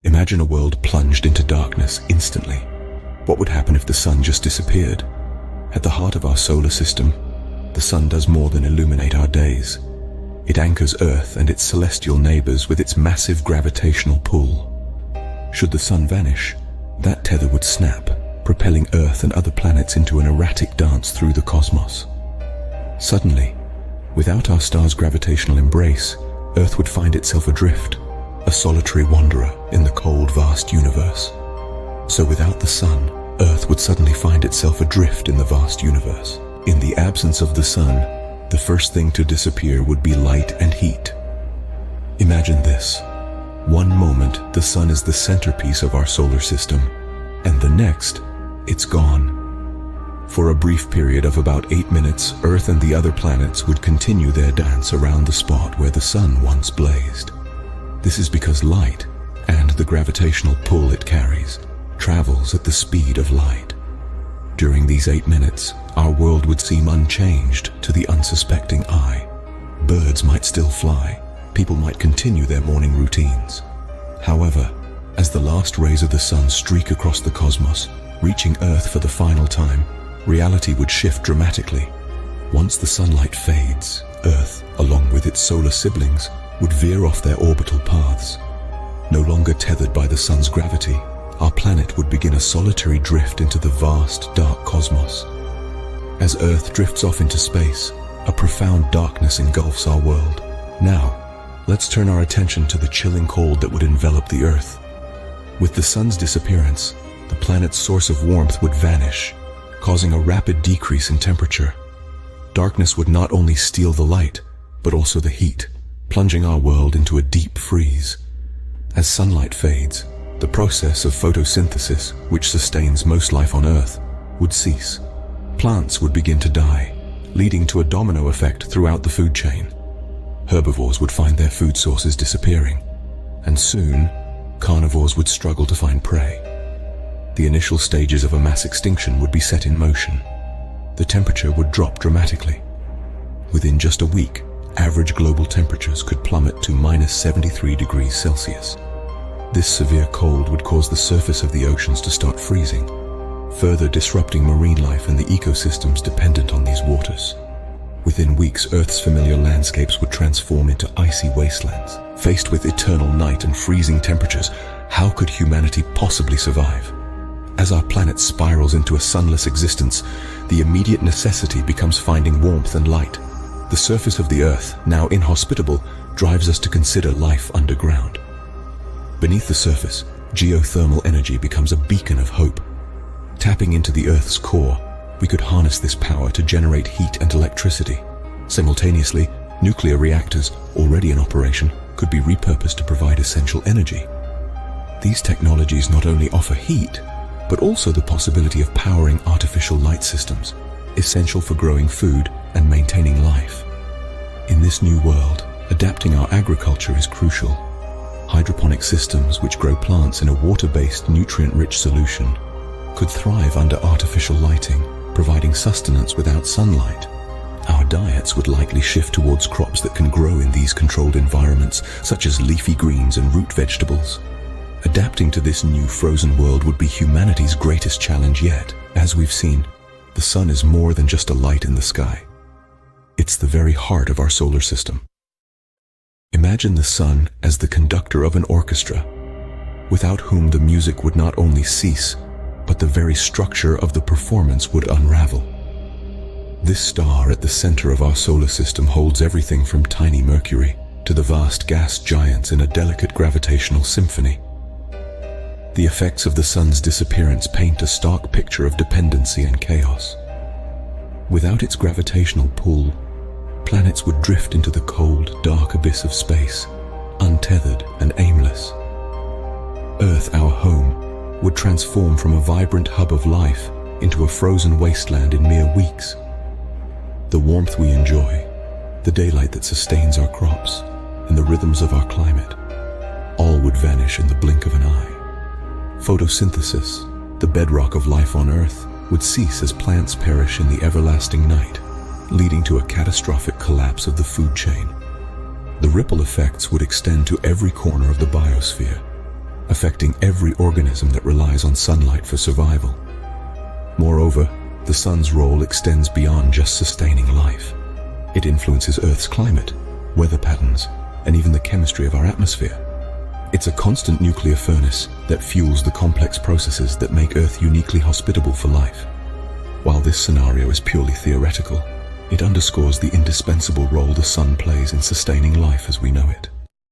Imagine a world plunged into darkness instantly. What would happen if the sun just disappeared? At the heart of our solar system, the sun does more than illuminate our days. It anchors Earth and its celestial neighbors with its massive gravitational pull. Should the sun vanish, that tether would snap, propelling Earth and other planets into an erratic dance through the cosmos. Suddenly, without our star's gravitational embrace, Earth would find itself adrift, a solitary wanderer in the cold, vast universe. So without the sun, Earth would suddenly find itself adrift in the vast universe. In the absence of the sun, the first thing to disappear would be light and heat. Imagine this. One moment, the sun is the centerpiece of our solar system, and the next, it's gone. For a brief period of about 8 minutes, Earth and the other planets would continue their dance around the spot where the sun once blazed. This is because light, and the gravitational pull it carries, travels at the speed of light. During these 8 minutes, our world would seem unchanged to the unsuspecting eye. Birds might still fly, people might continue their morning routines. However, as the last rays of the sun streak across the cosmos, reaching Earth for the final time, reality would shift dramatically. Once the sunlight fades, Earth, along with its solar siblings, would veer off their orbital paths. No longer tethered by the sun's gravity, our planet would begin a solitary drift into the vast, dark cosmos. As Earth drifts off into space, a profound darkness engulfs our world. Now, let's turn our attention to the chilling cold that would envelop the Earth. With the sun's disappearance, the planet's source of warmth would vanish, causing a rapid decrease in temperature. Darkness would not only steal the light, but also the heat, plunging our world into a deep freeze. As sunlight fades, the process of photosynthesis, which sustains most life on Earth, would cease. Plants would begin to die, leading to a domino effect throughout the food chain. Herbivores would find their food sources disappearing, and soon, carnivores would struggle to find prey. The initial stages of a mass extinction would be set in motion. The temperature would drop dramatically. Within just a week, average global temperatures could plummet to -73 degrees Celsius. This severe cold would cause the surface of the oceans to start freezing, further disrupting marine life and the ecosystems dependent on these waters. Within weeks, Earth's familiar landscapes would transform into icy wastelands. Faced with eternal night and freezing temperatures, how could humanity possibly survive? As our planet spirals into a sunless existence, the immediate necessity becomes finding warmth and light. The surface of the Earth, now inhospitable, drives us to consider life underground. Beneath the surface, geothermal energy becomes a beacon of hope. Tapping into the Earth's core, we could harness this power to generate heat and electricity. Simultaneously, nuclear reactors, already in operation, could be repurposed to provide essential energy. These technologies not only offer heat, but also the possibility of powering artificial light systems, essential for growing food and maintaining life. In this new world, adapting our agriculture is crucial. Hydroponic systems, which grow plants in a water-based, nutrient-rich solution, could thrive under artificial lighting, providing sustenance without sunlight. Our diets would likely shift towards crops that can grow in these controlled environments, such as leafy greens and root vegetables. Adapting to this new frozen world would be humanity's greatest challenge yet. As we've seen, the sun is more than just a light in the sky. It's the very heart of our solar system. Imagine the sun as the conductor of an orchestra, without whom the music would not only cease, but the very structure of the performance would unravel. This star at the center of our solar system holds everything from tiny Mercury to the vast gas giants in a delicate gravitational symphony. The effects of the sun's disappearance paint a stark picture of dependency and chaos. Without its gravitational pull, planets would drift into the cold, dark abyss of space, untethered and aimless. Earth, our home, would transform from a vibrant hub of life into a frozen wasteland in mere weeks. The warmth we enjoy, the daylight that sustains our crops, and the rhythms of our climate, all would vanish in the blink of an eye. Photosynthesis, the bedrock of life on Earth, would cease as plants perish in the everlasting night, leading to a catastrophic collapse of the food chain. The ripple effects would extend to every corner of the biosphere. affecting every organism that relies on sunlight for survival. Moreover, the sun's role extends beyond just sustaining life. It influences Earth's climate, weather patterns, and even the chemistry of our atmosphere. It's a constant nuclear furnace that fuels the complex processes that make Earth uniquely hospitable for life. While this scenario is purely theoretical, it underscores the indispensable role the sun plays in sustaining life as we know it.